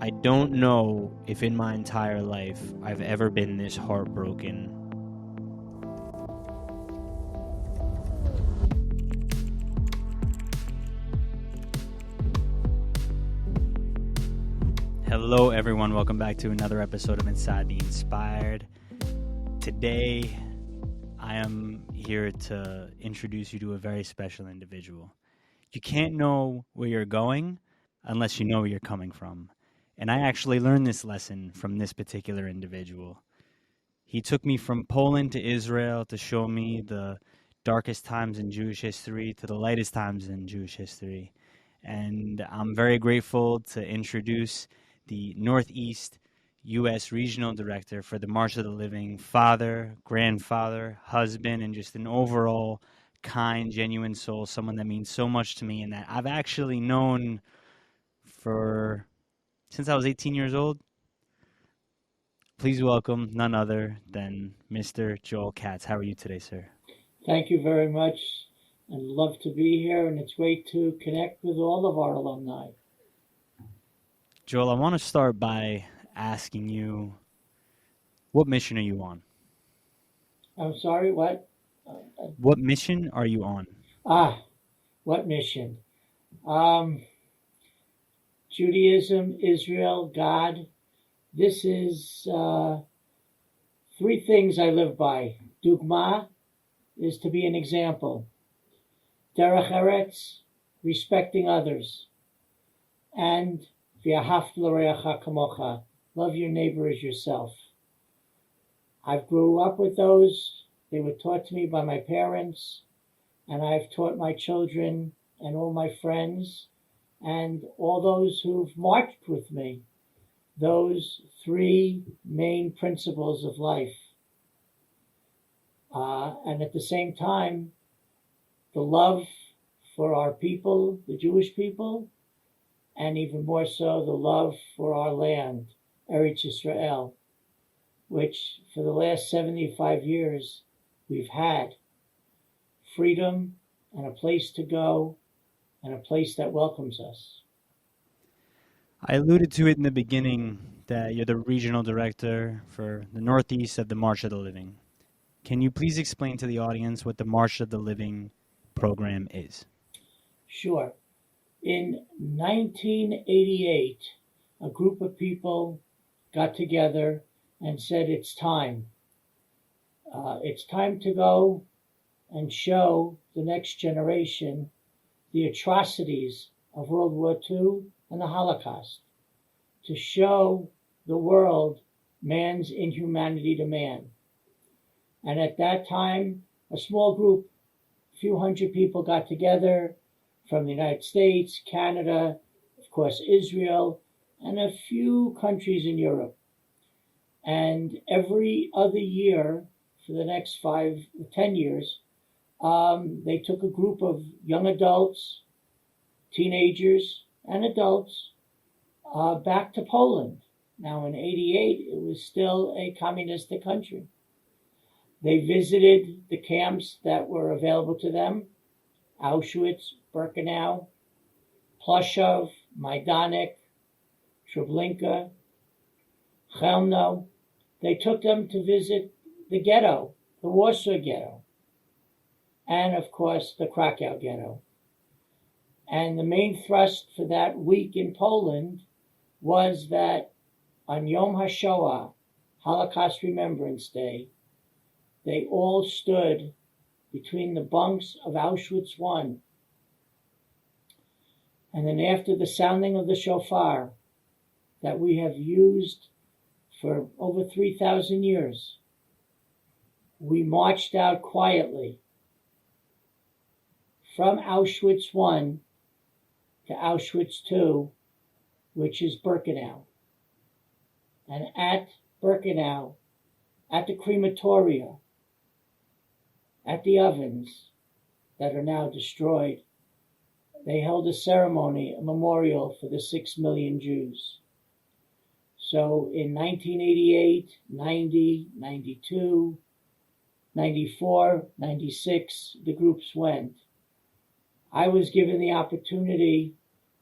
I don't know if in my entire life I've ever been this heartbroken. Hello everyone, welcome back to another episode of Inside the Inspired. Today, I am here to introduce you to a very special individual. You can't know where you're going unless you know where you're coming from. And I actually learned this lesson from this particular individual. He took me from Poland to Israel to show me the darkest times in Jewish history to the lightest times in Jewish history. And I'm very grateful to introduce the Northeast U.S. Regional Director for the March of the Living, father, grandfather, husband, and just an overall kind, genuine soul, someone that means so much to me and that I've actually known since I was 18 years old. Please welcome none other than Mr. Joel Katz. How are you today, sir? Thank you very much. I'd love to be here, and it's great to connect with all of our alumni. Joel, I want to start by asking you, what mission are you on? I'm sorry, what? What mission are you on? What mission? Judaism, Israel, God. This is three things I live by. Dugma is to be an example. Derech Eretz, respecting others. And V'ahavta l'reacha kamocha, love your neighbor as yourself. I've grew up with those. They were taught to me by my parents, and I've taught my children and all my friends and all those who've marched with me those three main principles of life. And at the same time, the love for our people, the Jewish people, and even more so, the love for our land, Eretz Yisrael, which for the last 75 years we've had freedom and a place to go and a place that welcomes us. I alluded to it in the beginning that you're the regional director for the Northeast of the March of the Living. Can you please explain to the audience what the March of the Living program is? Sure. In 1988, a group of people got together and said, it's time. It's time to go and show the next generation the atrocities of World War II and the Holocaust, to show the world man's inhumanity to man. And at that time, a small group, a few hundred people got together from the United States, Canada, of course, Israel, and a few countries in Europe. And every other year, for the next 5 or 10 years, they took a group of young adults, teenagers, and adults back to Poland. Now, in '88, it was still a communistic country. They visited the camps that were available to them: Auschwitz, Birkenau, Ploshov, Majdanek, Treblinka, Chelmno. They took them to visit the ghetto, the Warsaw Ghetto, and of course the Krakow Ghetto. And the main thrust for that week in Poland was that on Yom HaShoah, Holocaust Remembrance Day, they all stood between the bunks of Auschwitz I. And then after the sounding of the shofar that we have used for over 3,000 years, we marched out quietly from Auschwitz I to Auschwitz II, which is Birkenau. And at Birkenau, at the crematoria, at the ovens that are now destroyed, they held a ceremony, a memorial for the 6 million Jews. So in 1988, 90, 92, 94, 96, the groups went. I was given the opportunity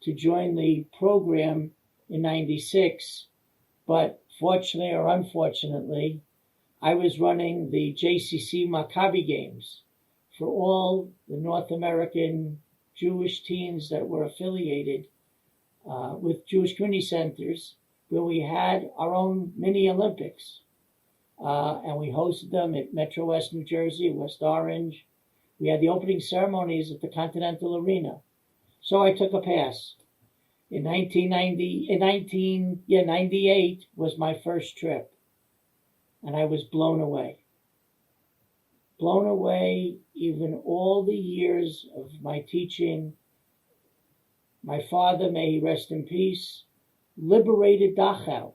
to join the program in 96, but fortunately or unfortunately, I was running the JCC Maccabi games for all the North American Jewish teams that were affiliated with Jewish community centers, where we had our own mini Olympics. And we hosted them at Metro West New Jersey, West Orange. We had the opening ceremonies at the Continental Arena. So I took a pass. In 98 was my first trip. And I was blown away. Blown away, even all the years of my teaching. My father, may he rest in peace, liberated Dachau.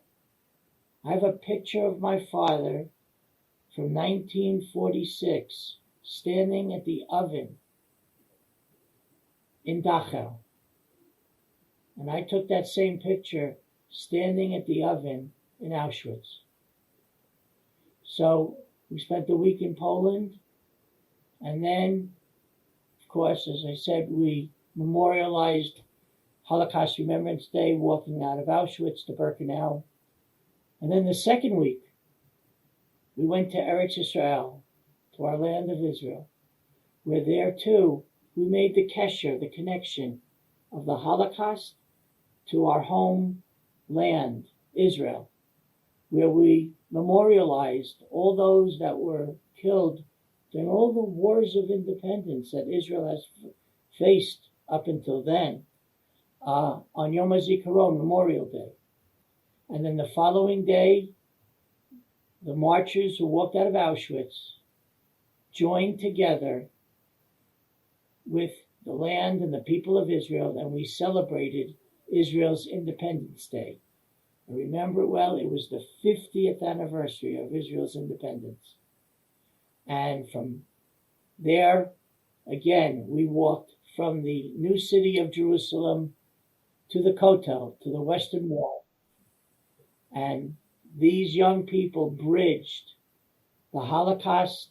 I have a picture of my father from 1946 standing at the oven in Dachau. And I took that same picture standing at the oven in Auschwitz. So we spent the week in Poland, and then, of course, as I said, we memorialized Holocaust Remembrance Day, walking out of Auschwitz to Birkenau. And then the second week, we went to Eretz Israel, to our land of Israel, where there too, we made the kesher, the connection of the Holocaust to our home land, Israel, where we memorialized all those that were killed during all the wars of independence that Israel has faced up until then, on Yom HaZikaron, Memorial Day. And then the following day, the marchers who walked out of Auschwitz joined together with the land and the people of Israel, and we celebrated Israel's Independence Day. I remember it well. It was the 50th anniversary of Israel's independence. And from there, again, we walked from the new city of Jerusalem to the Kotel, to the Western Wall. And these young people bridged the Holocaust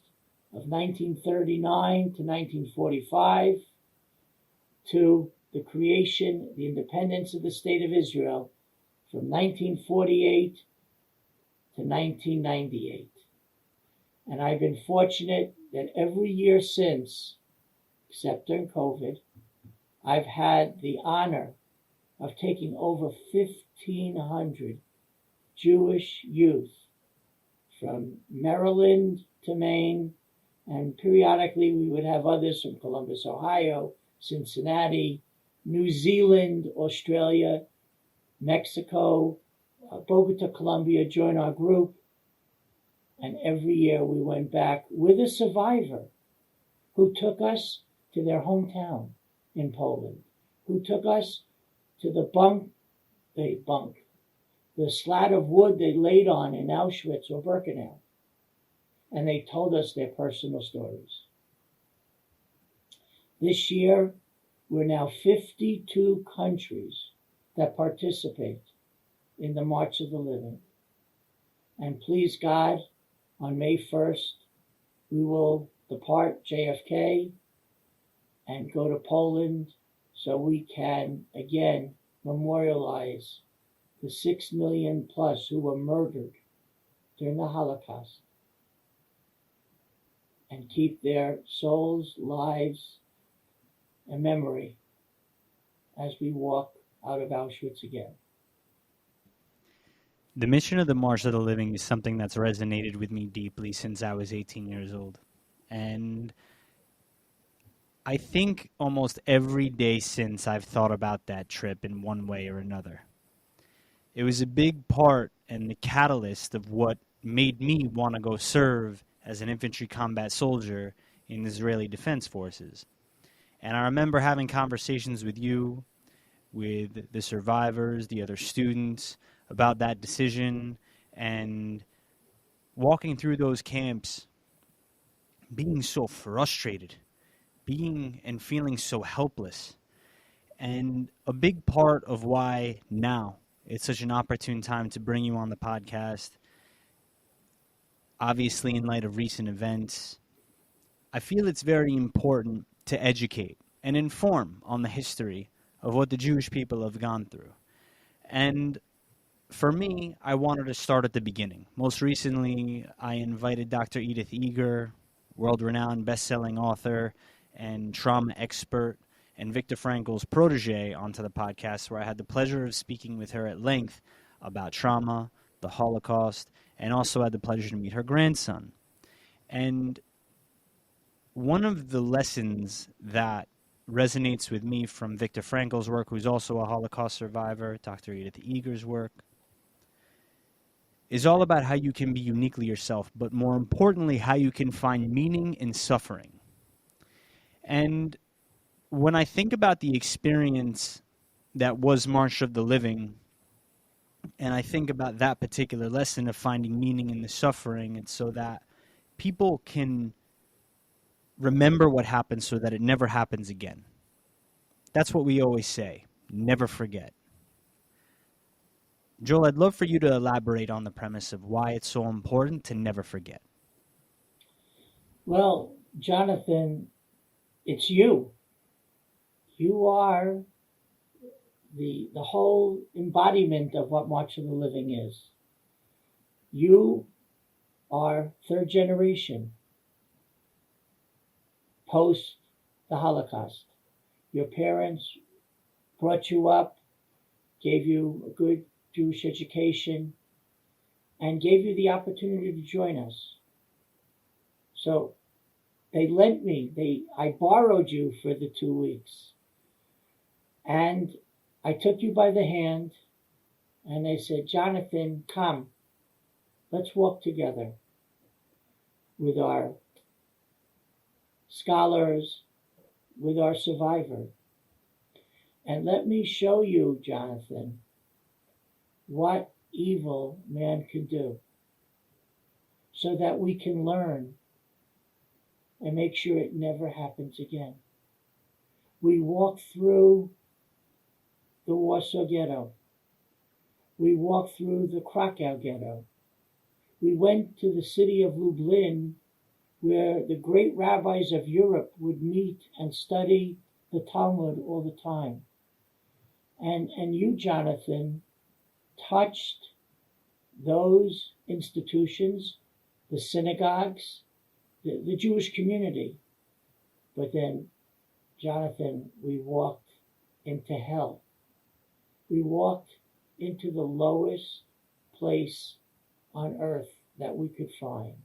of 1939 to 1945 to the creation, the independence of the State of Israel from 1948 to 1998. And I've been fortunate that every year since, except during COVID, I've had the honor of taking over 1,500 Jewish youth from Maryland to Maine, and periodically we would have others from Columbus, Ohio, Cincinnati, New Zealand, Australia, Mexico, Bogota, Colombia join our group. And every year we went back with a survivor who took us to their hometown in Poland, who took us to the slat of wood they laid on in Auschwitz or Birkenau. And they told us their personal stories. This year, we're now 52 countries that participate in the March of the Living. And please God, on May 1st, we will depart JFK and go to Poland so we can again memorialize the 6 million plus who were murdered during the Holocaust and keep their souls, lives, and memory as we walk out of Auschwitz again. The mission of the March of the Living is something that's resonated with me deeply since I was 18 years old. And I think almost every day since I've thought about that trip in one way or another. It was a big part and the catalyst of what made me want to go serve as an infantry combat soldier in the Israeli Defense Forces. And I remember having conversations with you, with the survivors, the other students, about that decision, and walking through those camps, being so frustrated, being and feeling so helpless. And a big part of why now it's such an opportune time to bring you on the podcast, obviously in light of recent events, I feel it's very important to educate and inform on the history of what the Jewish people have gone through. And for me, I wanted to start at the beginning. Most recently, I invited Dr. Edith Eger, world-renowned best-selling author and trauma expert, and Viktor Frankl's protege, onto the podcast, where I had the pleasure of speaking with her at length about trauma, the Holocaust, and also had the pleasure to meet her grandson. And one of the lessons that resonates with me from Viktor Frankl's work, who's also a Holocaust survivor, Dr. Edith Eger's work, is all about how you can be uniquely yourself, but more importantly, how you can find meaning in suffering. And when I think about the experience that was March of the Living, and I think about that particular lesson of finding meaning in the suffering, and so that people can remember what happened so that it never happens again. That's what we always say, never forget. Joel, I'd love for you to elaborate on the premise of why it's so important to never forget. Well, Jonathan, it's you. You are the whole embodiment of what March of the Living is. You are third generation post the Holocaust. Your parents brought you up, gave you a good Jewish education, and gave you the opportunity to join us. So they lent me, I borrowed you for the 2 weeks. And I took you by the hand and they said, Jonathan, come, let's walk together with our scholars, with our survivor. And let me show you, Jonathan, what evil man can do so that we can learn and make sure it never happens again. We walked through the Warsaw Ghetto. We walked through the Krakow Ghetto. We went to the city of Lublin, where the great rabbis of Europe would meet and study the Talmud all the time. And you, Jonathan, touched those institutions, the synagogues, the Jewish community. But then, Jonathan, we walked into hell. We walked into the lowest place on earth that we could find.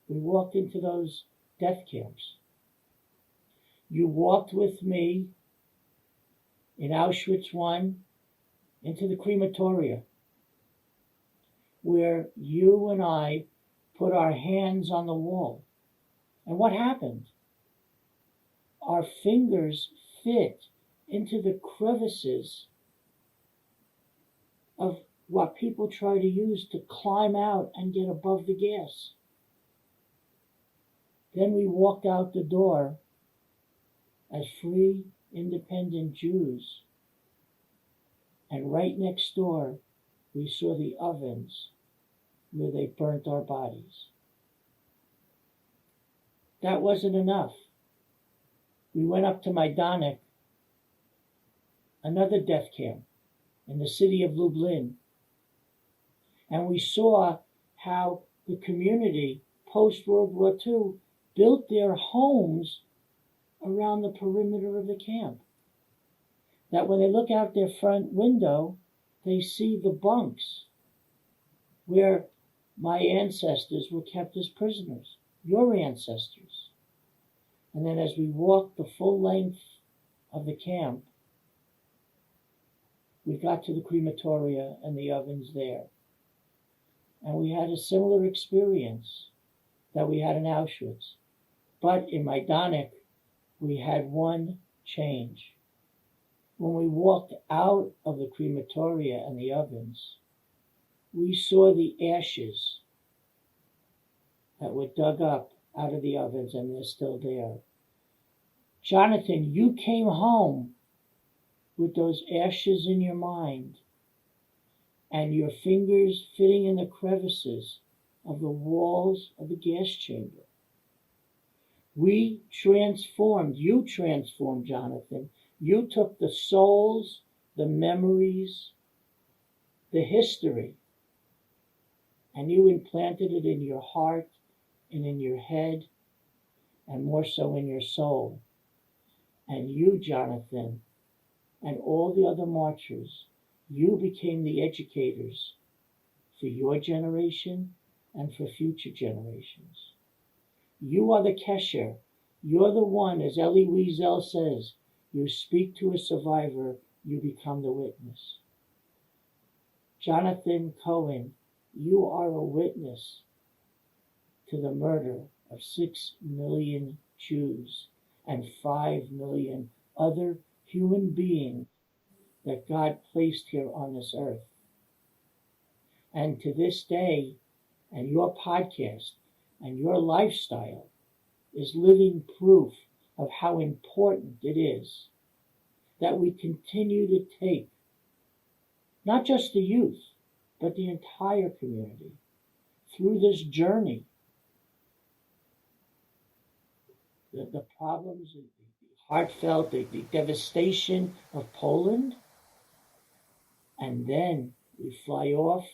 We walked into those death camps. You walked with me in Auschwitz I into the crematoria, where you and I put our hands on the wall. And what happened? Our fingers fit into the crevices of what people try to use to climb out and get above the gas. Then we walked out the door as free, independent Jews. And right next door, we saw the ovens where they burnt our bodies. That wasn't enough. We went up to Majdanek, another death camp in the city of Lublin, and we saw how the community post-World War II built their homes around the perimeter of the camp. That when they look out their front window, they see the bunks where my ancestors were kept as prisoners, your ancestors. And then as we walked the full length of the camp, we got to the crematoria and the ovens there. And we had a similar experience that we had in Auschwitz. But in Majdanek, we had one change. When we walked out of the crematoria and the ovens, we saw the ashes that were dug up out of the ovens, and they're still there. Jonathan, you came home with those ashes in your mind and your fingers fitting in the crevices of the walls of the gas chamber. You transformed, Jonathan. You took the souls, the memories the history, and you implanted it in your heart and in your head, and more so in your soul. And you, Jonathan, and all the other marchers, you became the educators for your generation and for future generations. You are the kesher. You're the one, as Elie Wiesel says, you speak to a survivor, you become the witness. Jonathan Cohen, you are a witness to the murder of 6 million Jews and 5 million other human beings that God placed here on this earth. And to this day, and your podcast and your lifestyle is living proof of how important it is that we continue to take not just the youth, but the entire community through this journey. The problems, the heartfelt, the devastation of Poland, and then we fly off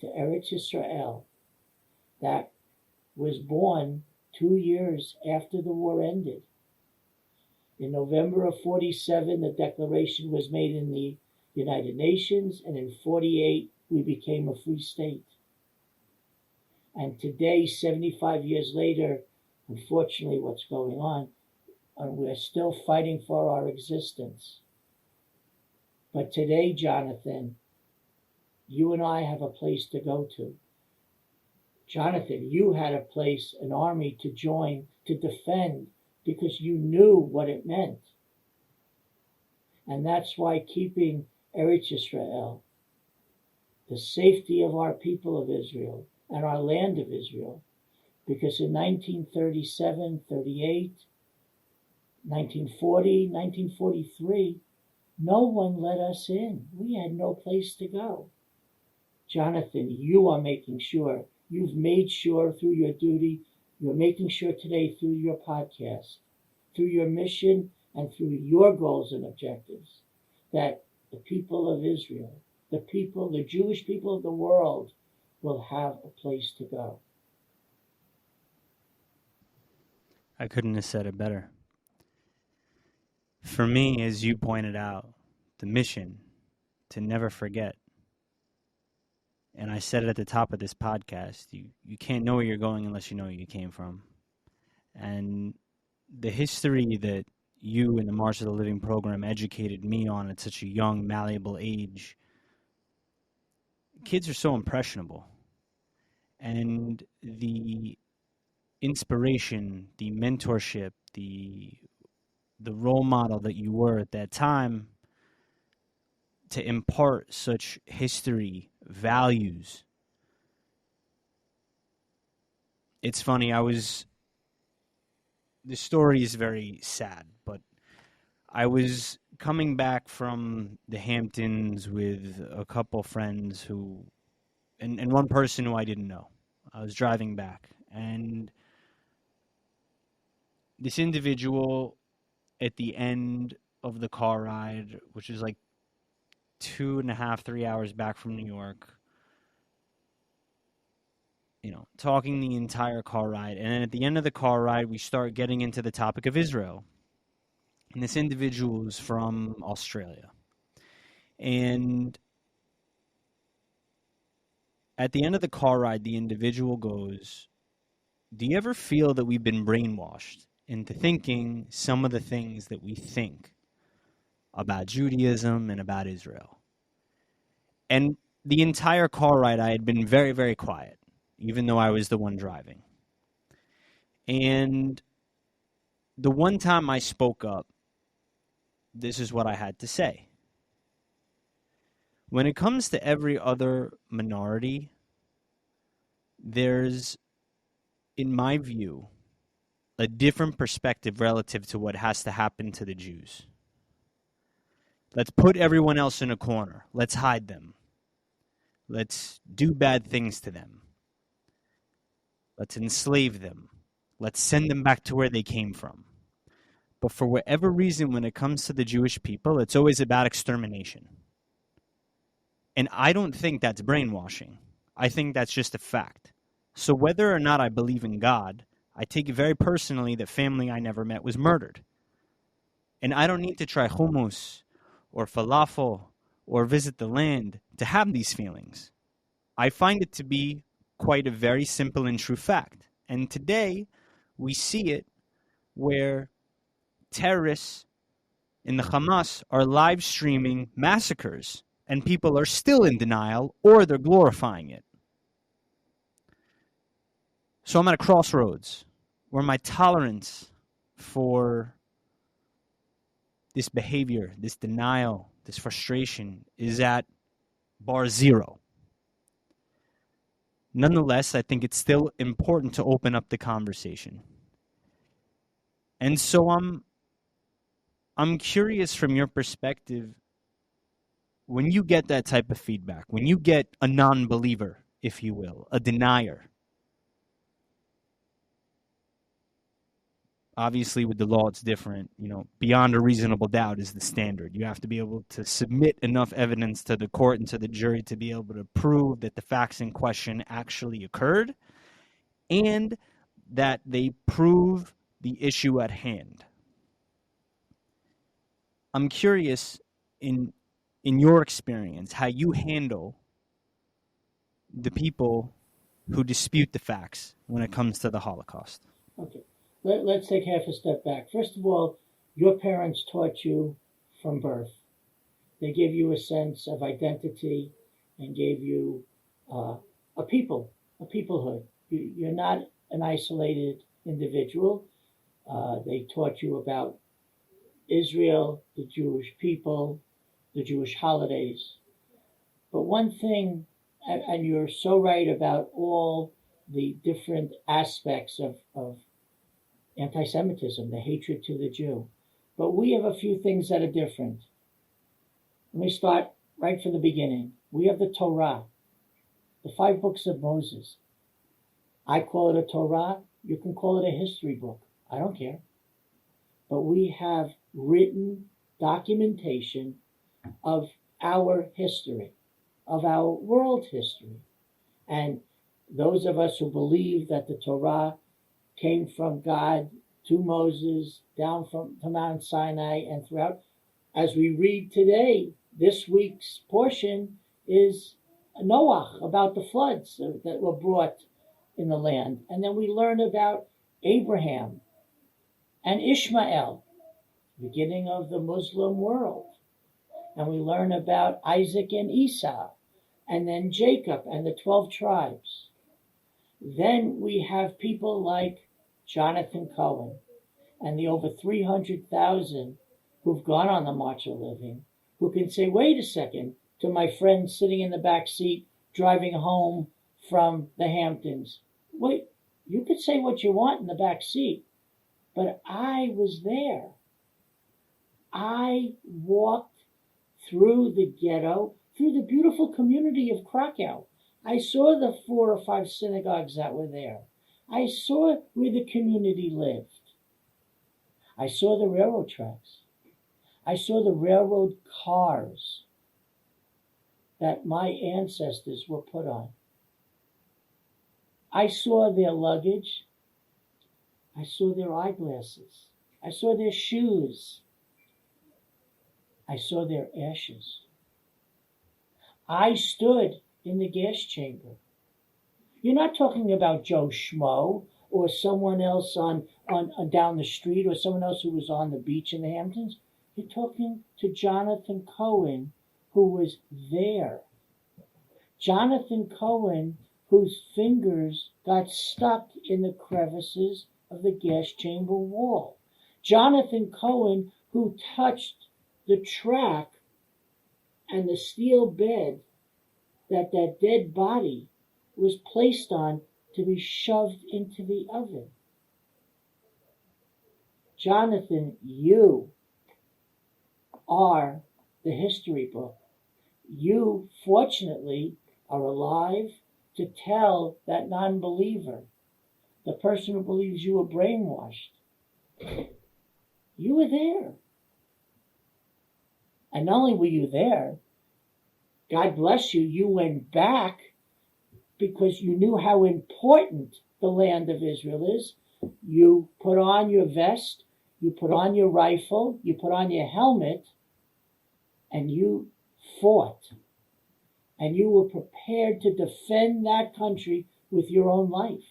to Eretz Israel, that was born 2 years after the war ended. In November of 47, the declaration was made in the United Nations, and in 48, we became a free state. And today, 75 years later, unfortunately, what's going on, we're still fighting for our existence. But today, Jonathan, you and I have a place to go to. Jonathan, you had a place, an army to join, to defend, because you knew what it meant. And that's why keeping Eretz Israel, the safety of our people of Israel and our land of Israel, because in 1937, 38, 1940, 1943, no one let us in. We had no place to go. Jonathan, you are making sure, you've made sure through your duty, you're making sure today through your podcast, through your mission, and through your goals and objectives, that the people of Israel, the Jewish people of the world, will have a place to go. I couldn't have said it better. For me, as you pointed out, the mission to never forget. And I said it at the top of this podcast, you can't know where you're going unless you know where you came from. And the history that you and the March of the Living program educated me on at such a young, malleable age, kids are so impressionable. And the inspiration, the mentorship, the role model that you were at that time to impart such history, values. It's funny, the story is very sad, but I was coming back from the Hamptons with a couple friends and one person who I didn't know. I was driving back, and this individual at the end of the car ride, which is like 2.5, 3 hours back from New York, talking the entire car ride. And then at the end of the car ride, we start getting into the topic of Israel. And this individual is from Australia. And at the end of the car ride, the individual goes, "Do you ever feel that we've been brainwashed into thinking some of the things that we think about Judaism and about Israel?" And the entire car ride, I had been very, very quiet, even though I was the one driving. And the one time I spoke up, this is what I had to say. When it comes to every other minority, there's, in my view, a different perspective relative to what has to happen to the Jews. Let's put everyone else in a corner. Let's hide them. Let's do bad things to them. Let's enslave them. Let's send them back to where they came from. But for whatever reason, when it comes to the Jewish people, it's always about extermination. And I don't think that's brainwashing. I think that's just a fact. So whether or not I believe in God, I take it very personally that family I never met was murdered. And I don't need to try hummus or falafel or visit the land to have these feelings. I find it to be quite a very simple and true fact. And today, we see it where terrorists in the Hamas are live streaming massacres, and people are still in denial or they're glorifying it. So I'm at a crossroads where my tolerance for this behavior, this denial, this frustration is at bar zero. Nonetheless, I think it's still important to open up the conversation. And so I'm curious from your perspective, when you get that type of feedback, when you get a non-believer, if you will, a denier, obviously with the law it's different, beyond a reasonable doubt is the standard. You have to be able to submit enough evidence to the court and to the jury to be able to prove that the facts in question actually occurred and that they prove the issue at hand. I'm curious in your experience how you handle the people who dispute the facts when it comes to the Holocaust. Okay. Let's take half a step back. First of all, your parents taught you from birth. They gave you a sense of identity and gave you a peoplehood. You're not an isolated individual. They taught you about Israel, the Jewish people, the Jewish holidays. But one thing, and you're so right about all the different aspects of anti-Semitism, the hatred to the Jew. But we have a few things that are different. Let me start right from the beginning. We have the Torah, the 5 books of Moses. I call it a Torah. You can call it a history book. I don't care. But we have written documentation of our history, of our world history. And those of us who believe that the Torah came from God to Moses, down from Mount Sinai and throughout. As we read today, this week's portion is Noah, about the floods that were brought in the land. And then we learn about Abraham and Ishmael, beginning of the Muslim world. And we learn about Isaac and Esau, and then Jacob and the 12 tribes. Then we have people like Jonathan Cohen and the over 300,000 who've gone on the March of Living, who can say, wait a second, to my friend sitting in the back seat driving home from the Hamptons. Wait, you could say what you want in the back seat, but I was there. I walked through the ghetto, through the beautiful community of Krakow. I saw the 4 or 5 synagogues that were there. I saw where the community lived. I saw the railroad tracks. I saw the railroad cars that my ancestors were put on. I saw their luggage. I saw their eyeglasses. I saw their shoes. I saw their ashes. I stood in the gas chamber. You're not talking about Joe Schmo or someone else on down the street or someone else who was on the beach in the Hamptons. You're talking to Jonathan Cohen, who was there. Jonathan Cohen, whose fingers got stuck in the crevices of the gas chamber wall. Jonathan Cohen, who touched the track and the steel bed that dead body was placed on to be shoved into the oven. Jonathan, you are the history book. You, fortunately, are alive to tell that non-believer, the person who believes you were brainwashed, you were there. And not only were you there, God bless you, you went back because you knew how important the land of Israel is. You put on your vest, you put on your rifle, you put on your helmet, and you fought. And you were prepared to defend that country with your own life.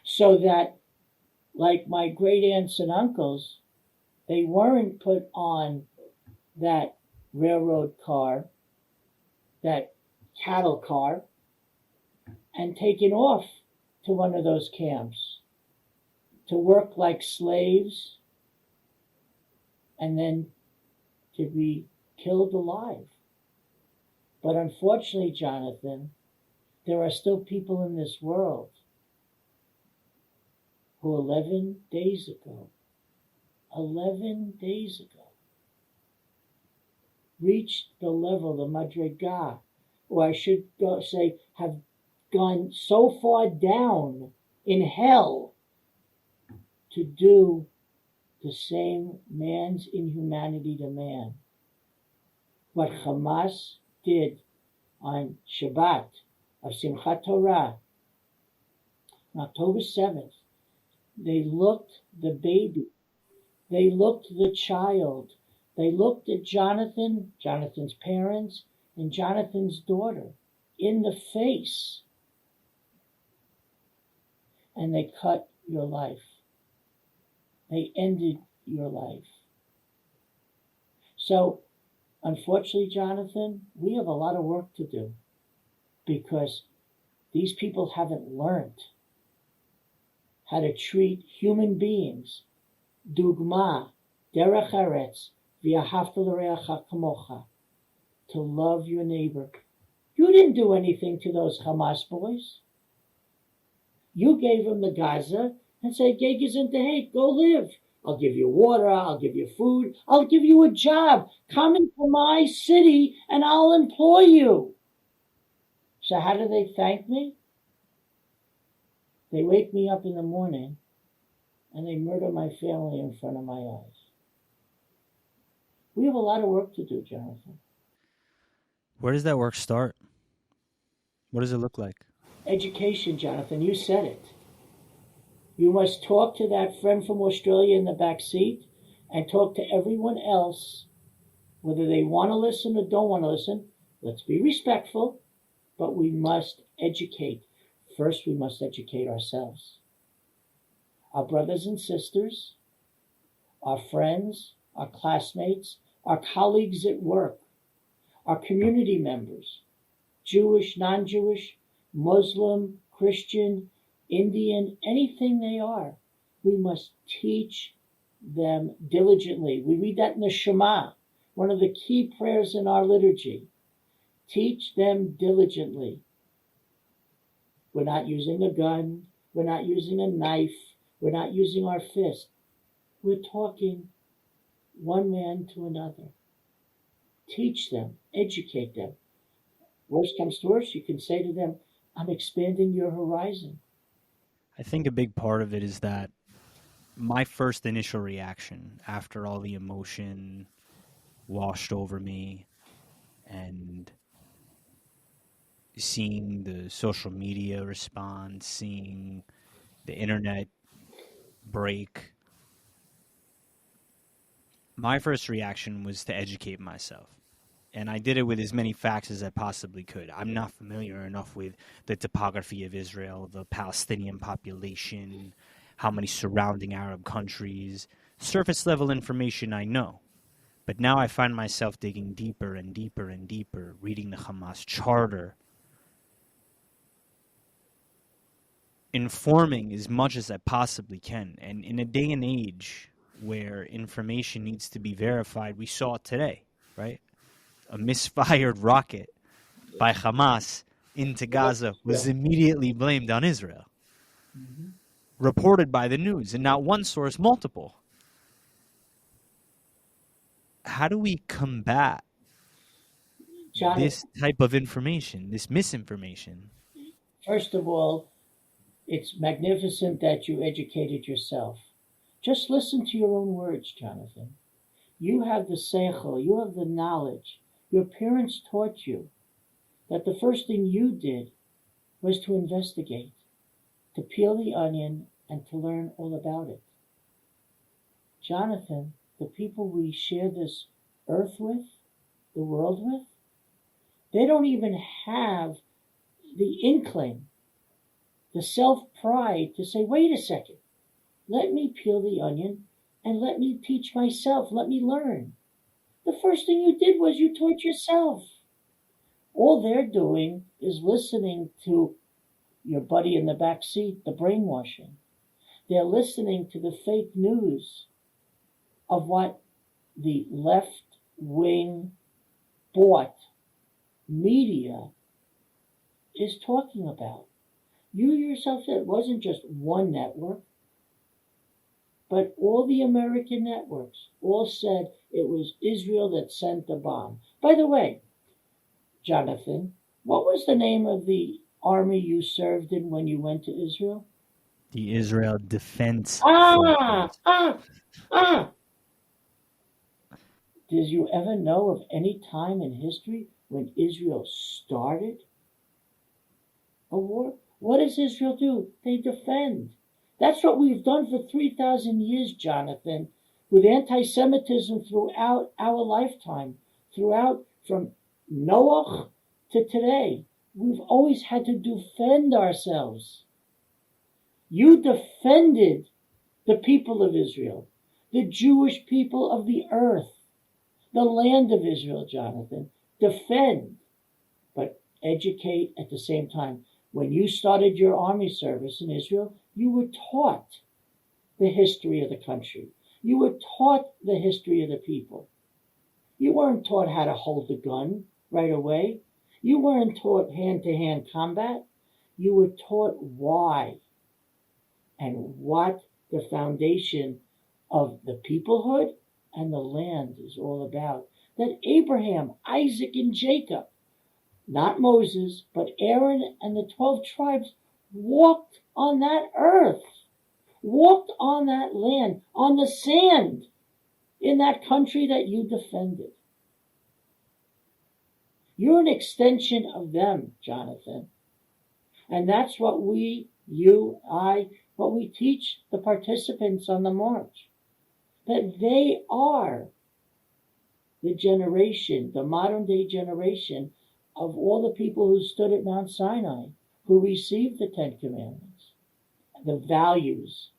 So that, like my great aunts and uncles, they weren't put on that railroad car, that cattle car, and taken off to one of those camps to work like slaves and then to be killed alive. But unfortunately, Jonathan, there are still people in this world who 11 days ago, reached the level, the madrigah, or I should say, have gone so far down in hell to do the same man's inhumanity to man. What Hamas did on Shabbat of Simchat Torah, on October 7th, they looked the baby, they looked the child, they looked at Jonathan's parents, and Jonathan's daughter in the face, and they cut your life. They ended your life. So, unfortunately, Jonathan, we have a lot of work to do because these people haven't learned how to treat human beings. Dugma, derech eretz, v'ahavta l'reacha kamocha, to love your neighbor. You didn't do anything to those Hamas boys. You gave them the Gaza and said, Geg is into hate, go live. I'll give you water, I'll give you food, I'll give you a job. Come into my city and I'll employ you. So how do they thank me? They wake me up in the morning and they murder my family in front of my eyes. We have a lot of work to do, Jonathan. Where does that work start? What does it look like? Education, Jonathan, you said it. You must talk to that friend from Australia in the back seat and talk to everyone else, whether they want to listen or don't want to listen. Let's be respectful, but we must educate. First, we must educate ourselves. Our brothers and sisters, our friends, our classmates, our colleagues at work, our community members, Jewish, non-Jewish, Muslim, Christian, Indian, anything they are, we must teach them diligently. We read that in the Shema, one of the key prayers in our liturgy. Teach them diligently. We're not using a gun. We're not using a knife. We're not using our fist. We're talking one man to another. Teach them, educate them. Worst comes to worst, you can say to them, I'm expanding your horizon. I think a big part of it is that my first initial reaction after all the emotion washed over me and seeing the social media response, seeing the internet break, my first reaction was to educate myself. And I did it with as many facts as I possibly could. I'm not familiar enough with the topography of Israel, the Palestinian population, how many surrounding Arab countries. Surface level information I know. But now I find myself digging deeper and deeper and deeper, reading the Hamas charter, informing as much as I possibly can. And in a day and age where information needs to be verified, we saw it today, right? A misfired rocket by Hamas into Gaza was immediately blamed on Israel. Mm-hmm. Reported by the news, and not one source, multiple. How do we combat this type of information, this misinformation? First of all, it's magnificent that you educated yourself. Just listen to your own words, Jonathan. You have the seichel, you have the knowledge. Your parents taught you. that the first thing you did was to investigate, to peel the onion and to learn all about it. Jonathan, the people we share this earth with, the world with, they don't even have the inkling, the self-pride to say, wait a second, let me peel the onion and let me teach myself, let me learn. The first thing you did was you taught yourself. All they're doing is listening to your buddy in the back seat, the brainwashing. They're listening to the fake news of what the left-wing bought media is talking about. You yourself said it wasn't just one network, but all the American networks all said it was Israel that sent the bomb. By the way, Jonathan, what was the name of the army you served in when you went to Israel? The Israel Defense Ah, Forces. Did you ever know of any time in history when Israel started a war? What does Israel do? They defend. That's what we've done for 3,000 years, Jonathan, with anti-Semitism throughout our lifetime, throughout from Noah to today. We've always had to defend ourselves. You defended the people of Israel, the Jewish people of the earth, the land of Israel, Jonathan. Defend, but educate at the same time. When you started your army service in Israel, you were taught the history of the country. You were taught the history of the people. You weren't taught how to hold the gun right away. You weren't taught hand-to-hand combat. You were taught why and what the foundation of the peoplehood and the land is all about. That Abraham, Isaac, and Jacob, not Moses, but Aaron and the 12 tribes walked on that earth, walked on that land, on the sand, in that country that you defended. You're an extension of them, Jonathan. And that's what we, you, what we teach the participants on the march. That they are the generation, the modern day generation of all the people who stood at Mount Sinai, who received the Ten Commandments, the values,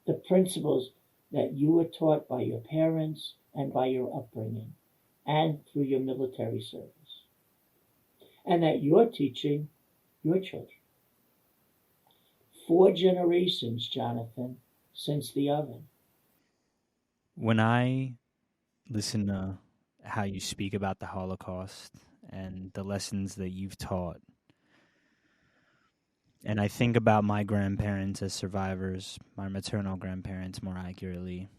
the principles that you were taught by your parents and by your upbringing and through your military service, and that you're teaching your children. 4 generations, Jonathan, since the oven. When I listen to how you speak about the Holocaust and the lessons that you've taught, and I think about my grandparents as survivors, my maternal grandparents more accurately,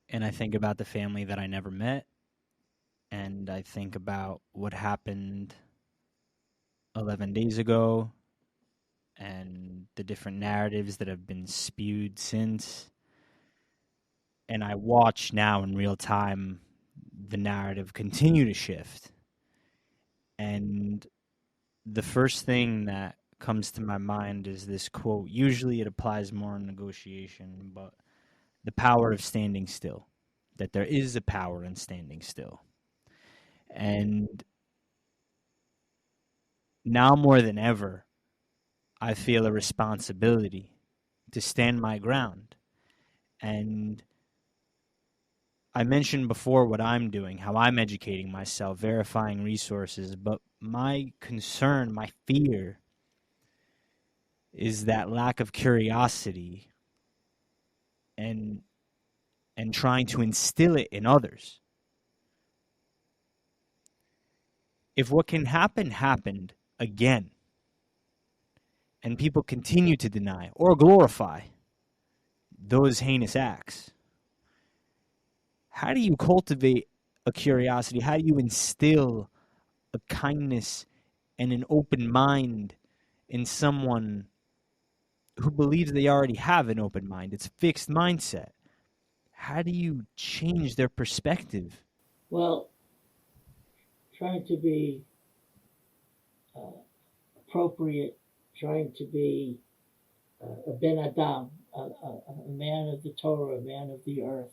and I think about the family that I never met, and I think about what happened 11 days ago and the different narratives that have been spewed since. And I watch now in real time the narrative continue to shift. And the first thing that comes to my mind is this quote. Usually it applies more in negotiation, but the power of standing still. That there is a power in standing still. And now more than ever, I feel a responsibility to stand my ground. And I mentioned before what I'm doing, how I'm educating myself, verifying resources, but my concern, my fear is that lack of curiosity and trying to instill it in others. If what can happen happened again, and people continue to deny or glorify those heinous acts, how do you cultivate a curiosity? How do you instill a kindness and an open mind in someone who believes they already have an open mind? It's a fixed mindset. How do you change their perspective? Well, trying to be uh, appropriate, trying to be a Ben Adam, a man of the Torah, a man of the earth.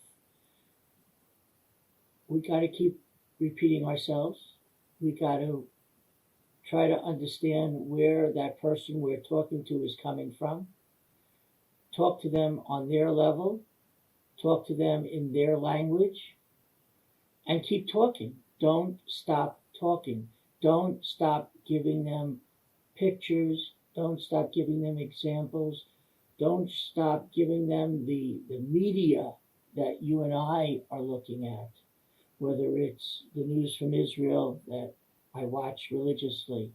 We got to keep repeating ourselves. We got to try to understand where that person we're talking to is coming from. Talk to them on their level. Talk to them in their language. And keep talking. Don't stop talking. Don't stop giving them pictures. Don't stop giving them examples. Don't stop giving them the media that you and I are looking at, whether it's the news from Israel that I watch religiously.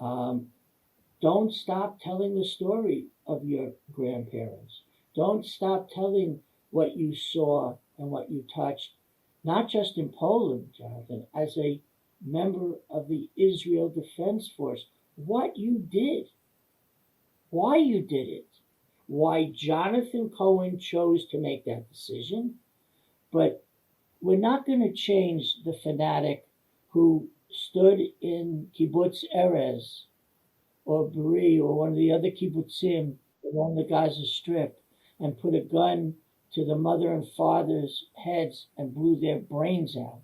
Um, don't stop telling the story of your grandparents. Don't stop telling what you saw and what you touched, not just in Poland, Jonathan, as a member of the Israel Defense Force, what you did, why you did it, why Jonathan Cohen chose to make that decision. But we're not going to change the fanatic who stood in Kibbutz Erez or Be'eri or one of the other kibbutzim along the Gaza Strip and put a gun to the mother and father's heads and blew their brains out.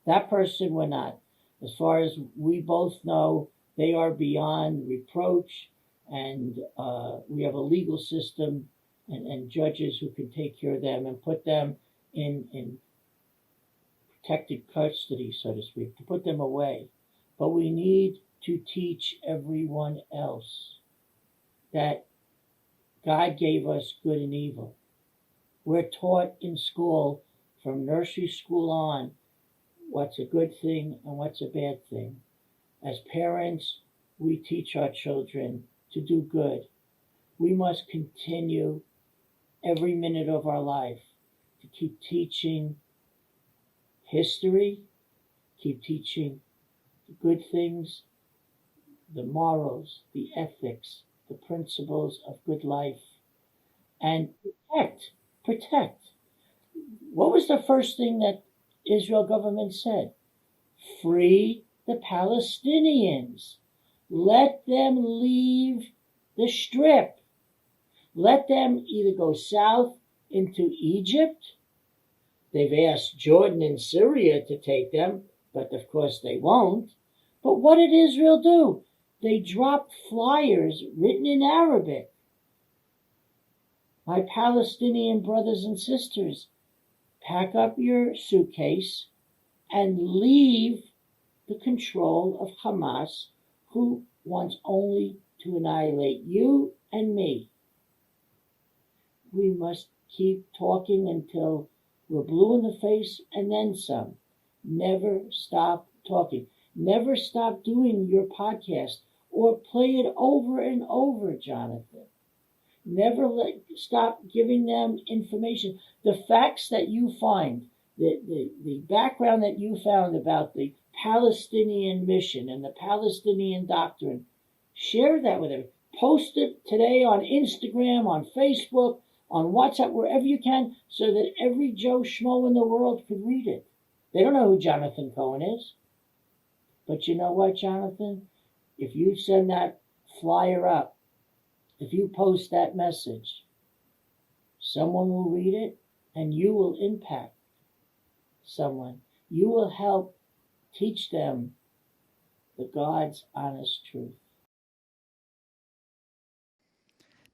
That person we're not. As far as we both know, they are beyond reproach, and we have a legal system and judges who can take care of them and put them in protected custody, so to speak, to put them away. But we need to teach everyone else that God gave us good and evil. We're taught in school, from nursery school on, what's a good thing and what's a bad thing. As parents, we teach our children to do good. We must continue every minute of our life to keep teaching history, keep teaching the good things, the morals, the ethics, the principles of good life, and protect. What was the first thing that Israel government said? Free the Palestinians. Let them leave the strip. Let them either go south into Egypt. They've asked Jordan and Syria to take them, but of course they won't. But what did Israel do? They dropped flyers written in Arabic. My Palestinian brothers and sisters, pack up your suitcase and leave the control of Hamas, who wants only to annihilate you and me. We must keep talking until we're blue in the face and then some. Never stop talking. Never stop doing your podcast or play it over and over, Jonathan. Never stop giving them information. The facts that you find, the background that you found about the Palestinian mission and the Palestinian doctrine, share that with them. Post it today on Instagram, on Facebook, on WhatsApp, wherever you can, so that every Joe Schmo in the world could read it. They don't know who Jonathan Cohen is. But you know what, Jonathan? If you send that flyer up, if you post that message, someone will read it and you will impact someone. You will help teach them the God's honest truth.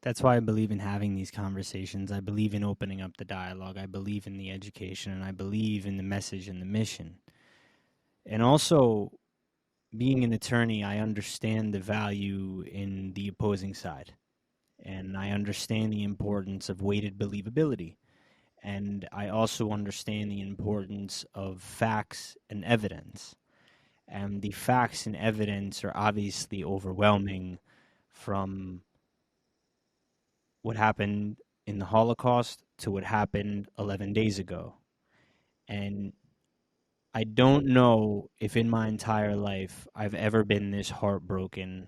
That's why I believe in having these conversations. I believe in opening up the dialogue. I believe in the education, and I believe in the message and the mission. And also, being an attorney, I understand the value in the opposing side. And I understand the importance of weighted believability. And I also understand the importance of facts and evidence. And the facts and evidence are obviously overwhelming, from what happened in the Holocaust to what happened 11 days ago. And I don't know if in my entire life I've ever been this heartbroken,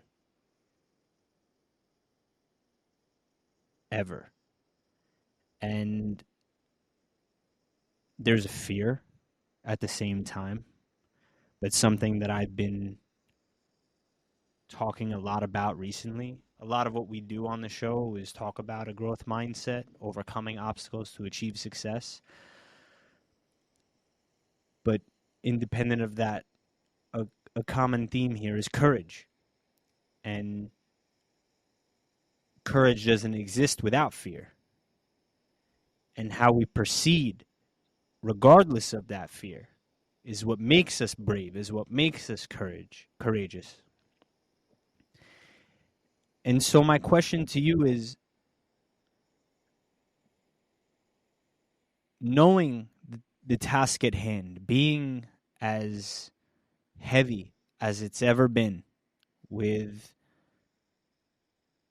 ever. And there's a fear at the same time, That's something that I've been talking a lot about recently. A lot of what we do on the show is talk about a growth mindset, overcoming obstacles to achieve success. But independent of that, a, a common theme here is courage. And courage doesn't exist without fear. And how we proceed, regardless of that fear, is what makes us brave, is what makes us courageous. And so my question to you is, knowing the task at hand, being as heavy as it's ever been, with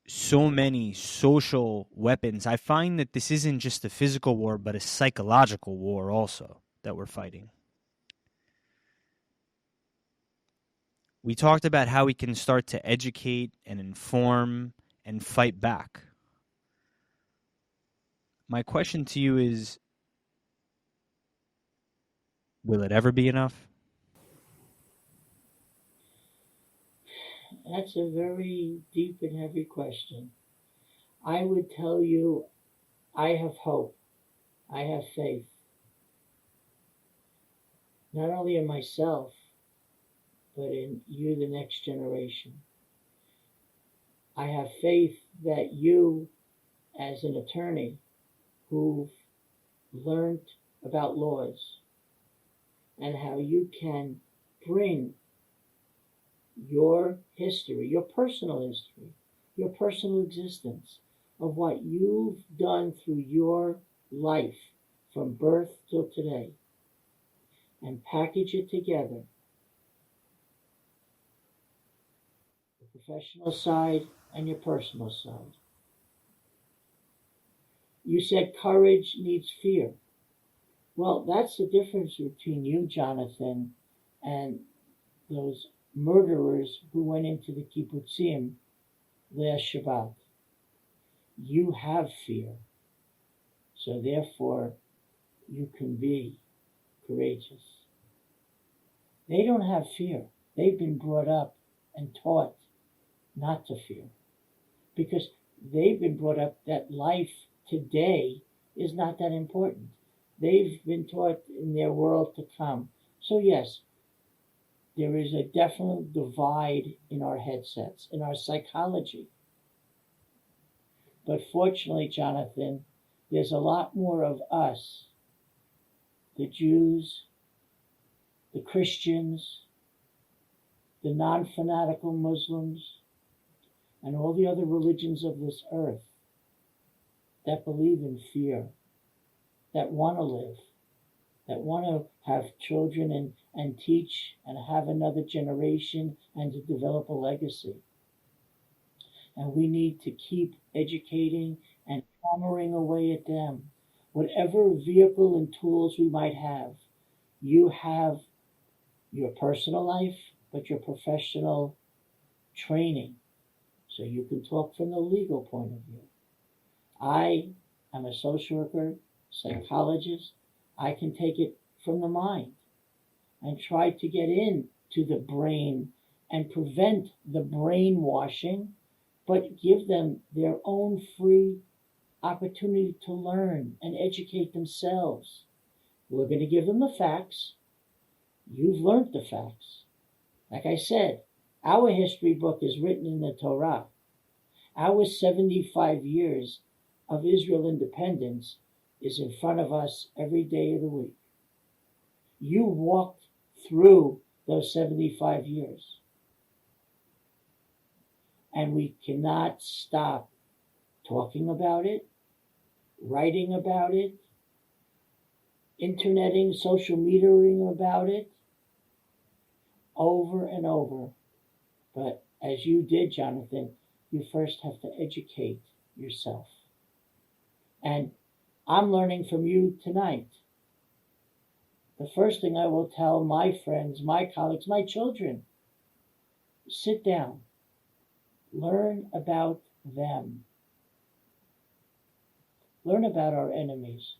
so many social weapons, I find that this isn't just a physical war, but a psychological war also that we're fighting. We talked about how we can start to educate and inform and fight back. My question to you is, will it ever be enough? That's a very deep and heavy question. I would tell you, I have hope. I have faith. Not only in myself, but in you, the next generation. I have faith that you, as an attorney who've learned about laws and how you can bring your history, your personal history, your personal existence of what you've done through your life from birth till today, and package it together, the professional side and your personal side. You said courage needs fear. Well, that's the difference between you, Jonathan, and those murderers who went into the kibbutzim last Shabbat. You have fear, so therefore you can be courageous. They don't have fear. They've been brought up and taught not to fear because they've been brought up that life today is not that important. They've been taught in their world to come. So yes, there is a definite divide in our headsets, in our psychology. But fortunately, Jonathan, there's a lot more of us, the Jews, the Christians, the non-fanatical Muslims, and all the other religions of this earth that believe in fear, that want to live, that want to have children and teach and have another generation and to develop a legacy. And we need to keep educating and hammering away at them. Whatever vehicle and tools we might have, you have your personal life, but your professional training. So you can talk from the legal point of view. I am a social worker, psychologist. I can take it from the mind and try to get into the brain and prevent the brainwashing, but give them their own free opportunity to learn and educate themselves. We're going to give them the facts. You've learned the facts. Like I said, our history book is written in the Torah. Our 75 years of Israel independence is in front of us every day of the week. You walked through those 75 years. And we cannot stop talking about it, writing about it, interneting, social mediaing about it, over and over. But as you did, Jonathan, you first have to educate yourself. And I'm learning from you tonight. The first thing I will tell my friends, my colleagues, my children, sit down, learn about them. Learn about our enemies.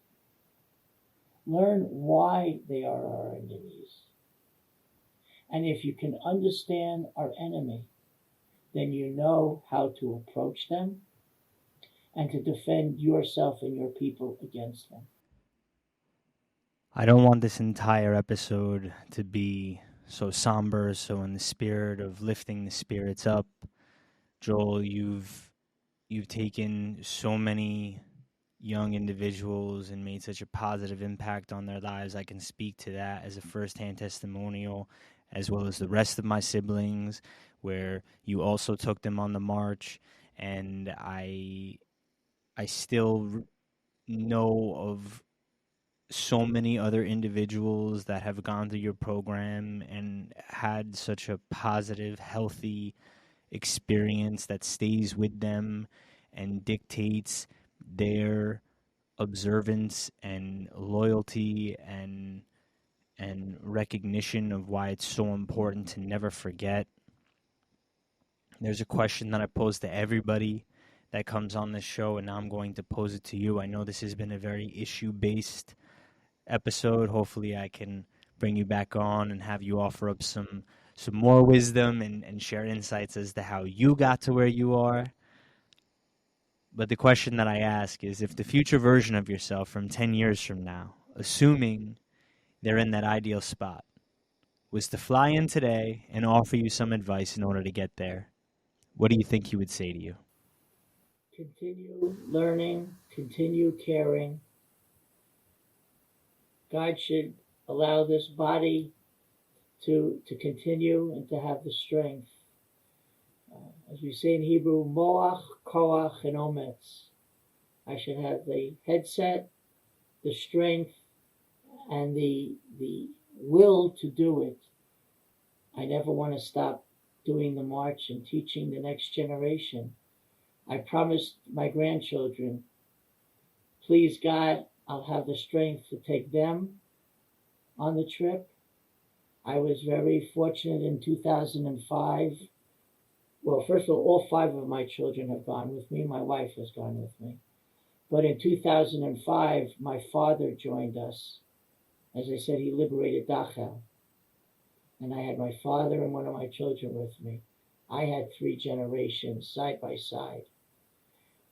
Learn why they are our enemies. And if you can understand our enemy, then you know how to approach them and to defend yourself and your people against them. I don't want this entire episode to be so somber, so in the spirit of lifting the spirits up. Joel, you've taken so many young individuals and made such a positive impact on their lives. I can speak to that as a firsthand testimonial, as well as the rest of my siblings, where you also took them on the march. And I still know of so many other individuals that have gone through your program and had such a positive, healthy experience that stays with them and dictates their observance and loyalty and recognition of why it's so important to never forget. There's a question that I pose to everybody that comes on this show, and now I'm going to pose it to you. I know this has been a very issue-based episode. Hopefully I can bring you back on and have you offer up some more wisdom and share insights as to how you got to where you are. But the question that I ask is, if the future version of yourself from 10 years from now, assuming they're in that ideal spot, was to fly in today and offer you some advice in order to get there, what do you think he would say to you? Continue learning, continue caring. God should allow this body to continue and to have the strength. As we say in Hebrew, moach, koach, and ometz. I should have the headset, the strength, and the will to do it. I never want to stop doing the march and teaching the next generation. I promised my grandchildren, please God, I'll have the strength to take them on the trip. I was very fortunate in 2005. Well, first of all 5 of my children have gone with me. My wife has gone with me. But in 2005, my father joined us. As I said, he liberated Dachau. And I had my father and one of my children with me. I had 3 generations side by side.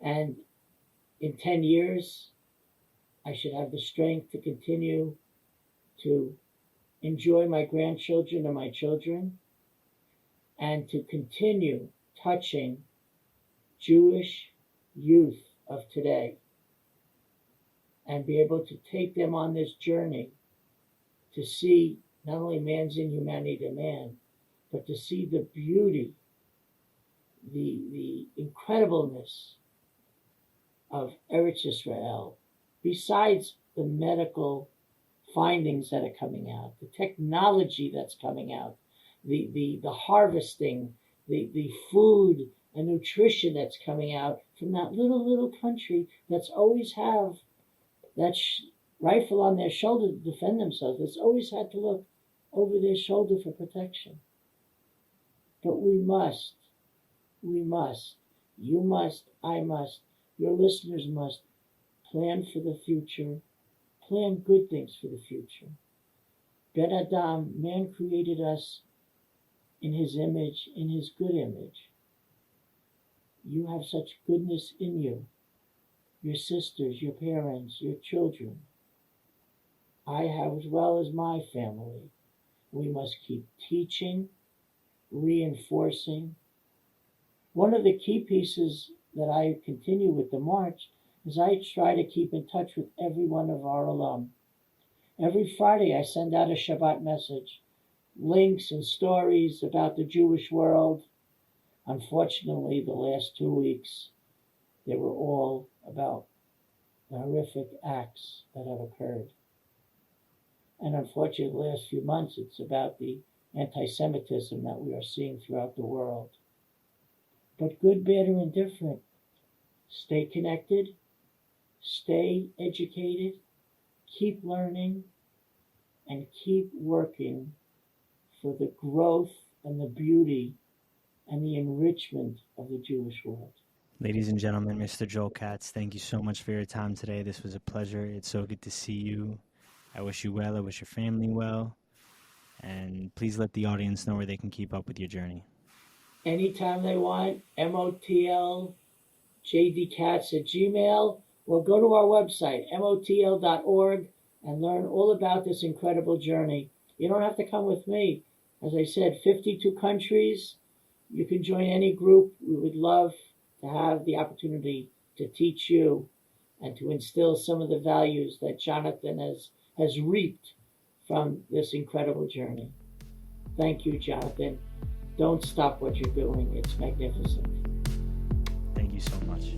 And in 10 years, I should have the strength to continue to enjoy my grandchildren and my children, and to continue touching Jewish youth of today and be able to take them on this journey to see not only man's inhumanity to man, but to see the beauty, the incredibleness of Eretz Israel, besides the medical findings that are coming out, the technology that's coming out, the harvesting, the food and nutrition that's coming out from that little country that's always have that rifle on their shoulder to defend themselves. That's always had to look over their shoulder for protection. But we must, you must, I must, your listeners must plan for the future, plan good things for the future. Ben Adam, man created us in his image, in his good image. You have such goodness in you. Your sisters, your parents, your children. I have as well as my family. We must keep teaching, reinforcing. One of the key pieces that I continue with the march is I try to keep in touch with every one of our alum. Every Friday I send out a Shabbat message, links and stories about the Jewish world. Unfortunately, the last 2 weeks, they were all about the horrific acts that have occurred. And unfortunately, the last few months, it's about the anti-Semitism that we are seeing throughout the world. But good, bad, or indifferent, stay connected, stay educated, keep learning, and keep working for the growth and the beauty and the enrichment of the Jewish world. Ladies and gentlemen, Mr. Joel Katz, thank you so much for your time today. This was a pleasure. It's so good to see you. I wish you well. I wish your family well. And please let the audience know where they can keep up with your journey. Anytime they want, motl.jdkatz@gmail, or go to our website, motl.org, and learn all about this incredible journey. You don't have to come with me. As I said, 52 countries. You can join any group. We would love to have the opportunity to teach you and to instill some of the values that Jonathan has reaped from this incredible journey. Thank you, Jonathan. Don't stop what you're doing. It's magnificent. Thank you so much.